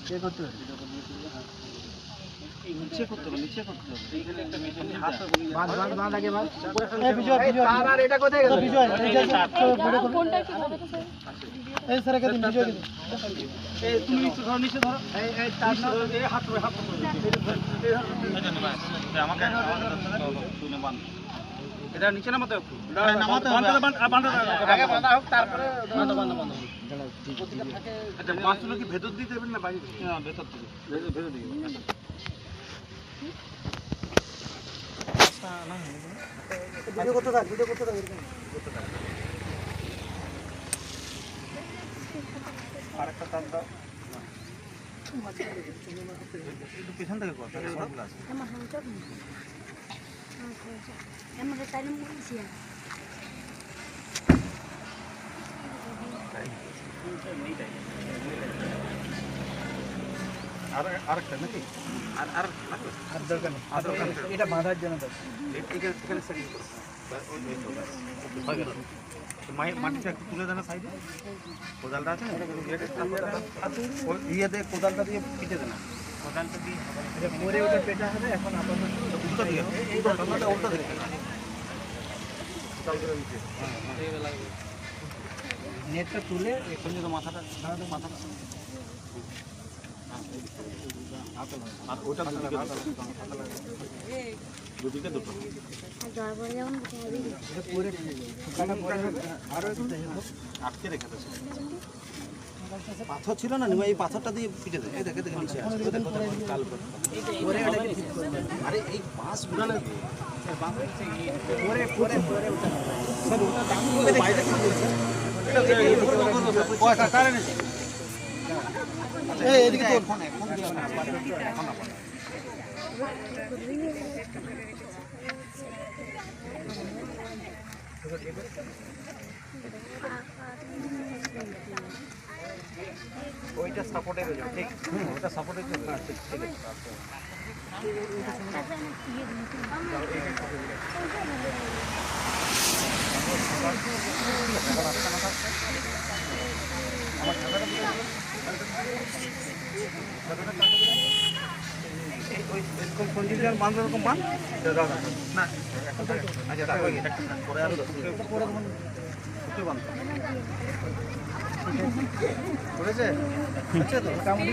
নিচে করতে হবে এইখানে একটা মেশিন হাত বাঁধ আগে বাঁধ। এই বিজয় আর এটা কোথায় গেল? বিজয় কোনটা কি হবে তো স্যার? এই স্যার এখানে বিজয় দিন। এই তুমি একটু ধরো, নিচে ধরো। এই তার নাম এই হাত ধরে আমাকে তুলে বাঁধ। এটা নিচে নামাতে হবে। আগে বাঁধা হোক তারপরে বাঁধা। আচ্ছা, মাছগুলো কি ভেতর দিয়ে দেবেন না বাইরে? হ্যাঁ, ভেতর থেকে। ভেতর দিকে। ভিডিও করতে থাক আরেকটা তার দাও। একটু পেছন থেকে কর, তাহলে সবগুলো আছে। আরেকটা নাকি? আর লাগবে? আর দরকার নেই। এটা বাঁধার জন্য দরকার। এখানে সেটিং করো। হয়ে গেল। মাটিটা একটু তুলে দেন সাইডে। কোদালটা আছে না? দিয়ে কোদালটা দিয়ে পিটে দেন। কোদালটা দিয়ে এটা পরে ওটা পেটা হবে। এখন আপাতত উল্টো দিকে। উল্টো দিকে। নেটটা তুলে এখানে তো মাথাটা আর ওটা দুদিকে দুটো। এটা পরে শুকানো পরে আরো একটু আটকে রেখে দেছে। পাথর ছিল না, এই পাথরটা দিয়ে পিটে দেয়। এই দেখে নিচে আছে। কাল পরে ওটাকে ঠিক করবে। আরে এই বাঁশ গুড়ালে পরে ওটা স্যার ওটা দাম বাইরে কি বলছে? এটা কারণ আছে। এই এদিকে তো এখন দিয়ে না, এখন না। ওইটা সাপোর্টে হয়ে যাবে। ঠিক ওটা সাপোর্টে চলে ঠিক আছে। সঞ্জীব বাঁধ এরকম বাঁধ না। আচ্ছা পরে আরো বাঁধ করেছে তো মোটামুটি